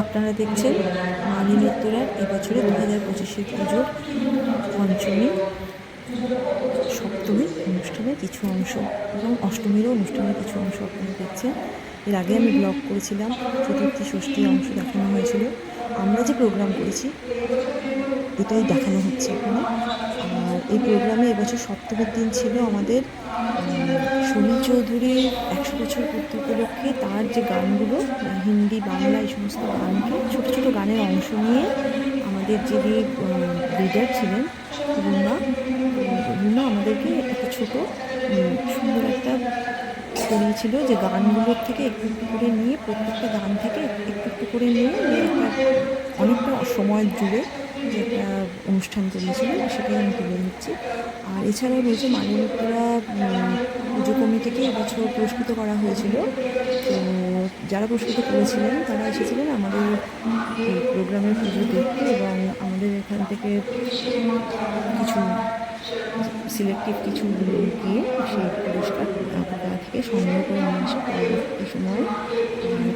আপনারা দেখছেন মালিনী উত্তরার এবছরে 2025 পুজোর পঞ্চমী সপ্তমী অনুষ্ঠানের কিছু অংশ এবং অষ্টমীরও অনুষ্ঠানের কিছু অংশ আপনারা দেখছেন। এর আগে আমি ব্লগ করেছিলাম, চতুর্থী ষষ্ঠী অংশ দেখানো হয়েছিল। আমরা যে প্রোগ্রাম করেছি এটাই দেখানো হচ্ছে এখানে। আর এই প্রোগ্রামে এবছর সপ্তমীর দিন ছিল আমাদের সমীর চৌধুরীর 100 বছর পূর্তি উপলক্ষে তার যে গানগুলো হিন্দি বাংলা এই সমস্ত গানকে ছোটো ছোটো গানের অংশ নিয়ে আমাদের যিনি লিডার ছিলেন রুনা আমাদেরকে একটা ছোটো সুন্দর একটা করিয়েছিল যে গানগুলোর থেকে একটু একটু করে নিয়ে প্রত্যেকটা গান থেকে একটু একটু করে নিয়ে একটা অনেকটা সময় জুড়ে যে একটা অনুষ্ঠান করিয়েছিল সেটাই আমি তুলে নিচ্ছি। আর এছাড়াও রয়েছে মালিনী উত্তরা পুজো কমিটিকে এবছর পুরস্কৃত করা হয়েছিল। তো যারা পুরস্কৃত করেছিলেন তারা এসেছিলেন আমাদের এই প্রোগ্রামের পুজো দেখতে এবং আমাদের এখান থেকে কিছু সিলেক্টিভ কিছু গিয়ে সেই পুরস্কার তারা থেকে সংগ্রহ করে নিয়ে আসে। পরবর্তী সময়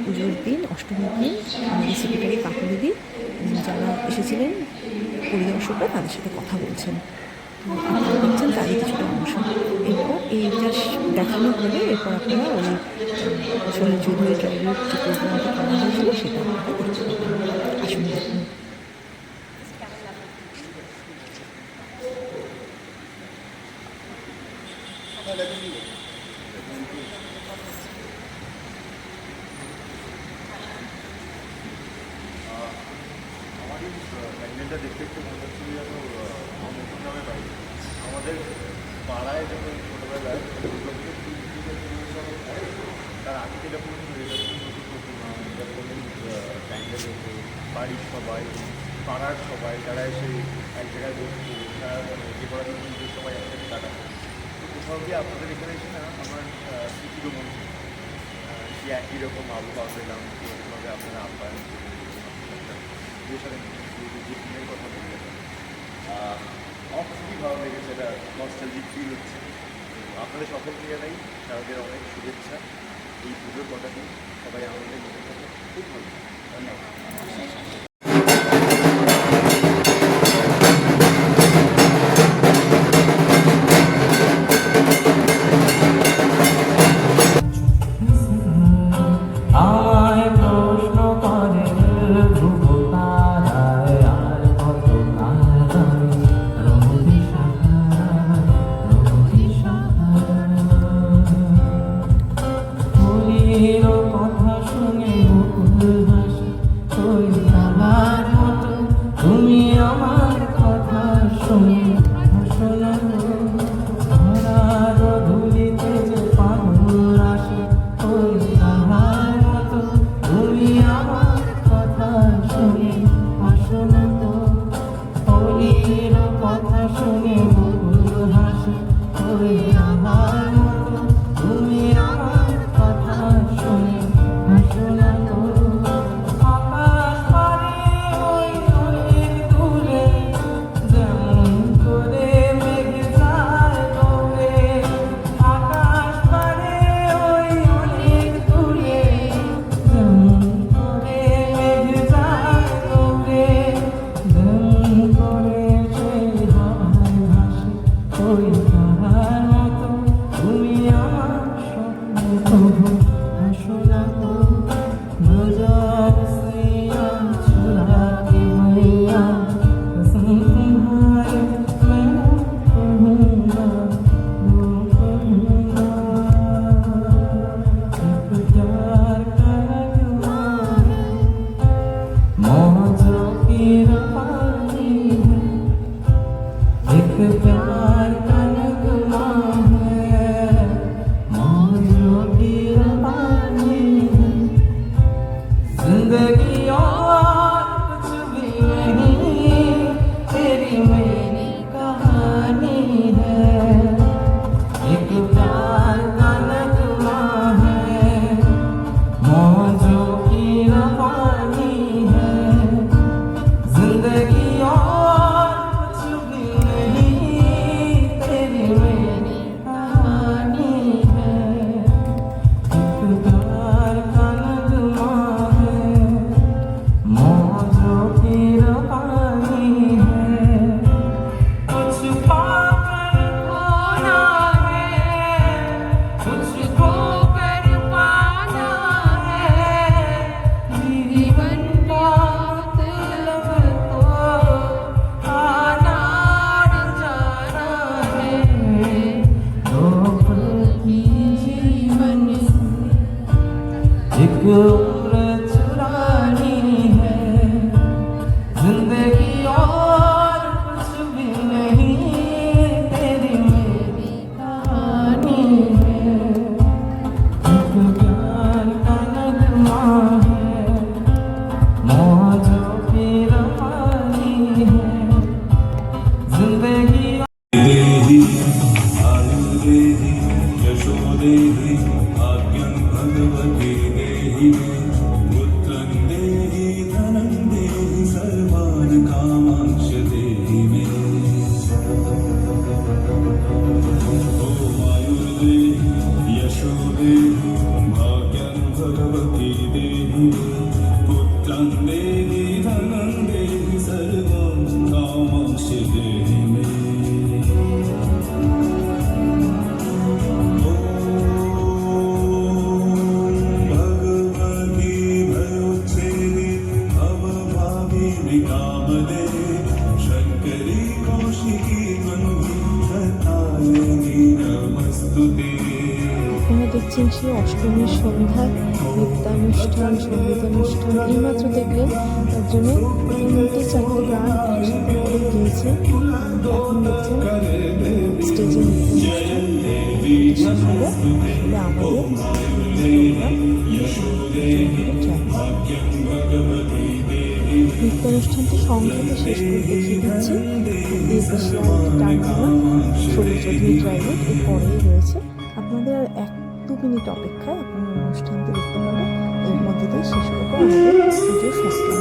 পুজোর দিন অষ্টমীর দিন আমাদের সেক্রেটারি কাকুলিদি যারা এসেছিলেন পরিদর্শকরা তাদের সাথে কথা বলছেন। তো আপনারা দেখছেন তারই কিছুটা অংশ। এরপর এইটা দেখানো হলে এরপর আপনারা ওই সমীর চৌধুরী ট্রাইবের যে প্রোগ্রামটা করা হয়েছিল সেটা আপনারা দেখতে পাবেন। আসুন দেখুন। প্যান্ডেলটা দেখতে একটু মনে হচ্ছিল যেন অন্যতম নামে বাড়ি। আমাদের পাড়ায় যখন ছোটোবেলায় তার আগে যেরকম প্যান্ডেল হতো বাড়ির সবাই পাড়ার সবাই তারা এসে এক জায়গায় বসতো, তারা যে করার জন্য নিজের সবাই একসাথে কাটাতো। তো কোথাও গিয়ে আপনাদের এখানে এসে না আমার স্মৃতিরও মনে হয় যে একই রকম আবহাওয়া পেলাম, কীভাবে আপনারা আপ্যায়ন যে সাথে যে দিনের কথা বললেন আমার খুবই ভালো লেগেছে, এটা নস্টালজিক ফিল হচ্ছে। আপনাদের সকলকে জানাই তাদের অনেক শুভেচ্ছা। এই পুজোর কথাটি সবাই আমাদের মনে থাকে, খুব ভালো। ধন্যবাদ। আপনারা দেখছেন সেই অষ্টমীর সন্ধ্যায় নৃত্যানুষ্ঠান, সঙ্গীতানুষ্ঠান এইমাত্র দেখলেন একজনে 3-4টে গান একসাথে করে গিয়েছে। এখন দেখছেন স্টেজে নৃত্যানুষ্ঠান শেষ হলো। আসলে আমাদের নৃত্যানুষ্ঠানটি সংক্ষেপে শেষ করে দেখিয়ে দিচ্ছি। এর বেশি আর টানবো না। সবুজ চৌধুরী ড্রাইভার এর পরেই রয়েছে। আপনাদের আর 1-2 মিনিট অপেক্ষায় আপনারা অনুষ্ঠানটি দেখতে পাবেন। এর মধ্যে দিয়ে শেষ করবো আমাদের পুজোর সপ্তাহান্তিক অনুষ্ঠান।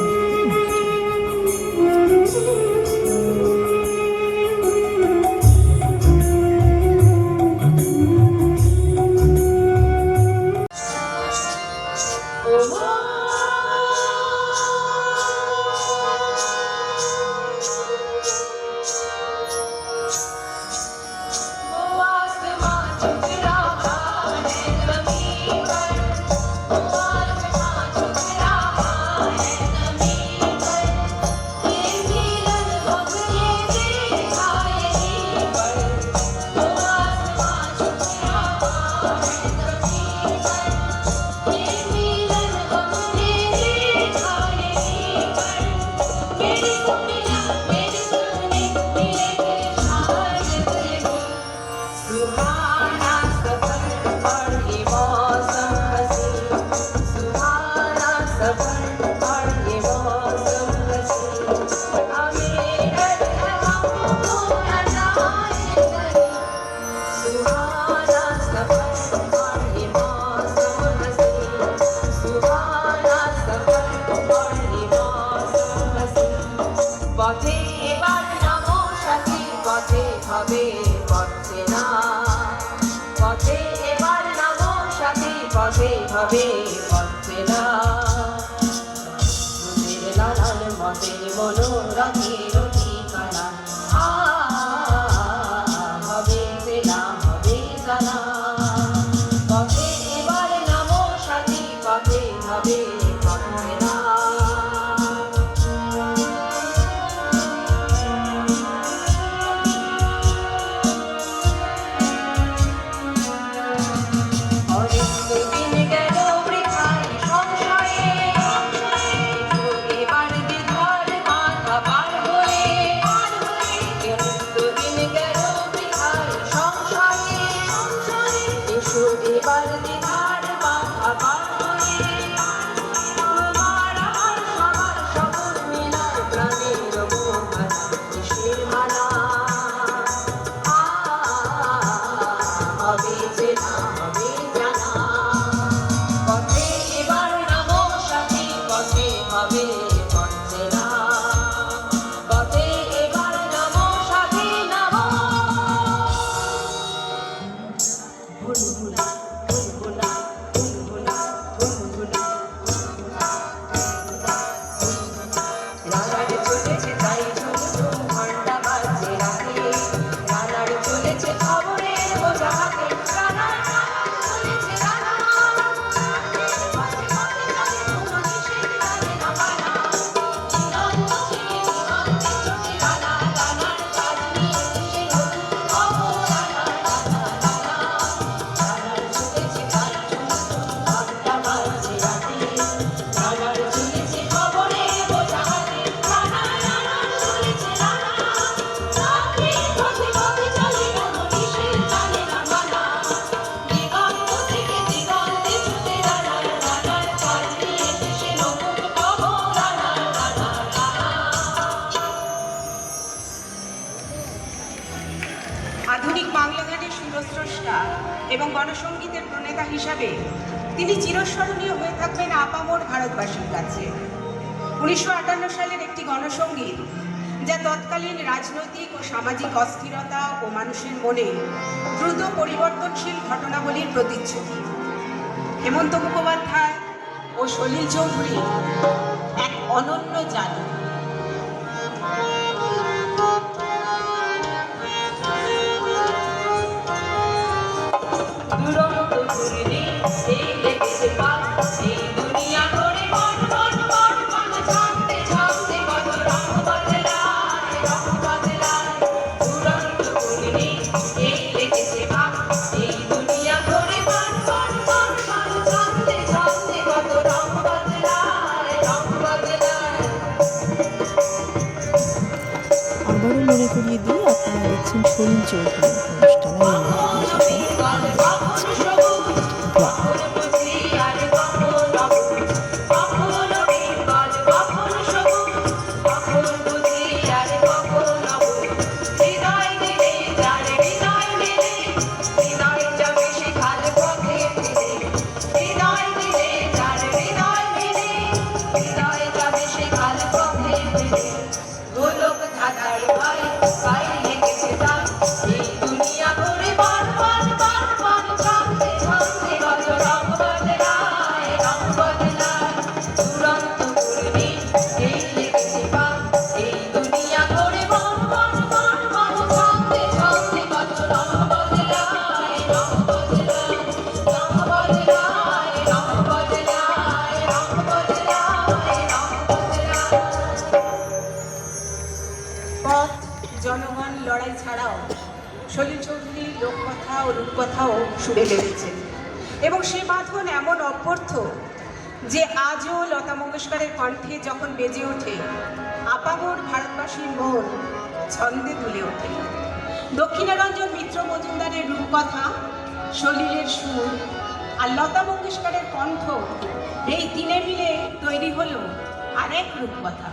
পথে এবার নামো সাথী, পথে হবে পথে না, পথে এবার নামো সাথী, পথে হবে পথে না। মনের নানান মতের মনোরথের ঠিকানা, হবে চেনা হবে জানা। পথে এবার নামো সাথী, পথে হবে পথে না। আধুনিক বাংলা গানের সুরস্রষ্টা এবং গণসঙ্গীতের প্রণেতা হিসাবে তিনি চিরস্মরণীয় হয়ে থাকবেন আপামর ভারতবাসীর কাছে। 1958 সালের একটি গণসঙ্গীত যা তৎকালীন রাজনৈতিক ও সামাজিক অস্থিরতা ও মানুষের মনে দ্রুত পরিবর্তনশীল ঘটনাবলীর প্রতিচ্ছবি। হেমন্ত মুখোপাধ্যায় ও সলিল চৌধুরী এক অনন্য জাদু। এই লোককথা ও রূপকথাও সুরে গেড়েছেন এবং সে বাঁধন এমন অপর্থ যে আজও লতা মঙ্গেশকরের কণ্ঠে যখন বেজে ওঠে আপামর ভারতবাসীর মন ছন্দে তুলে ওঠে। দক্ষিণারঞ্জন মিত্র মজুমদারের রূপকথা, সলিলের সুর আর লতা মঙ্গেশকরের কণ্ঠ, এই তিনে মিলে তৈরি হলো আরেক রূপকথা।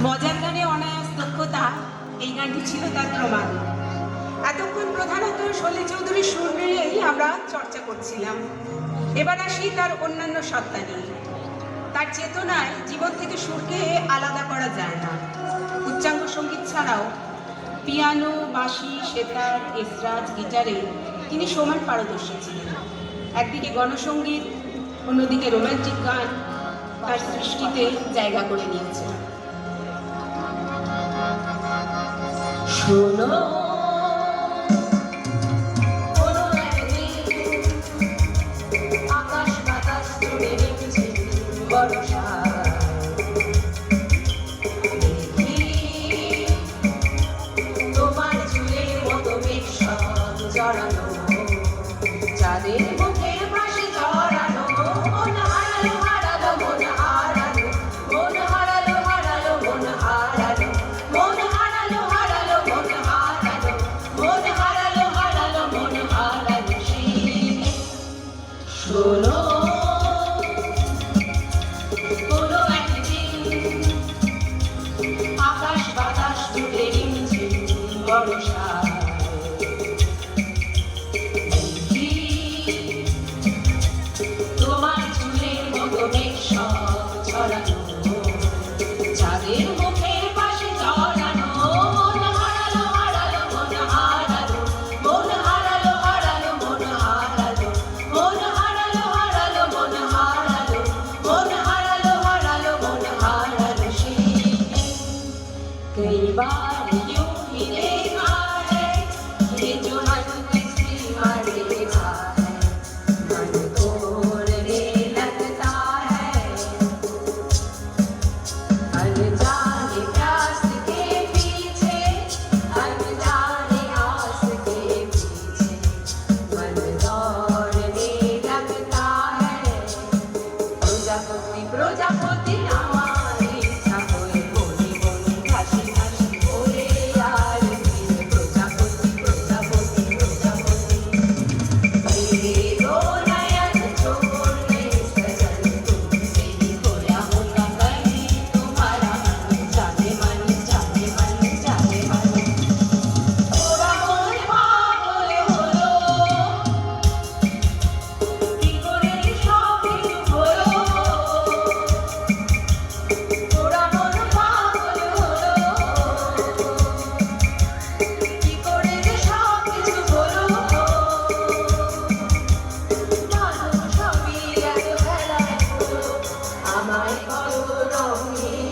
মজার গানে অনায়াস দক্ষতা, এই গানটি ছিল তার প্রমাণ। এতক্ষণ প্রধানত সলিল চৌধুরীর সুর নিয়েই আমরা চর্চা করছিলাম। এবার আসি তার অন্যান্য সত্তা নিয়ে। তার চেতনায় জীবন থেকে সুরকে আলাদা করা যায় না। উচ্চাঙ্গ সঙ্গীত ছাড়াও পিয়ানো, বাঁশি, সেতার, এসরাজ, গিটারে তিনি সমান পারদর্শী ছিলেন। একদিকে গণসঙ্গীত, অন্যদিকে রোম্যান্টিক গান তার সৃষ্টিতে জায়গা করে নিয়েছে। শোনো কোনো একদিন আকাশ বাতাস জুড়ে রেখেছে বর্ষা, দেখি তোমার চুলের মতো মেঘ সব জড়ানো, চাঁদের মুখের পাশে জড়ানো, মন হারালো হারালো মন হারালো, মন হারালো হারালো মন হারালো, মন হারালো হারালো মন হারালো, মন হারালো হারালো মন হারালো সেই। শোনো কোনো একদিন আকাশ বাতাস জুড়ে রিমঝিম বর্ষা, তোমার চুলের মতো মেঘ সব প্রজাপতি আমার ইচ্ছা হয়ে বনি বনি ঘাসে ঘাসে ওরে আর ফিরে প্রজাপতি প্রজাপতি প্রজাপতি मेरे नयन छोड़ने सजन तुमसे ही खोया होगा कहीं तुम्हारा मन जाने मन जाने मन जाने मन ওরা মন পাগল হলো কি করে সব কিছু হলো ওরা মন পাগল হলো কি করে সব কিছু হলো মানুষ সবই এত বেলায় হলো আমায় করো রঙিন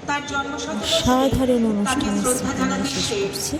তার জন্মশতবর্ষে সাধারণ তাকে অনুষ্ঠানের শ্রদ্ধা স্মৃতি নিয়ে শেষ জানাতে এসে করছি।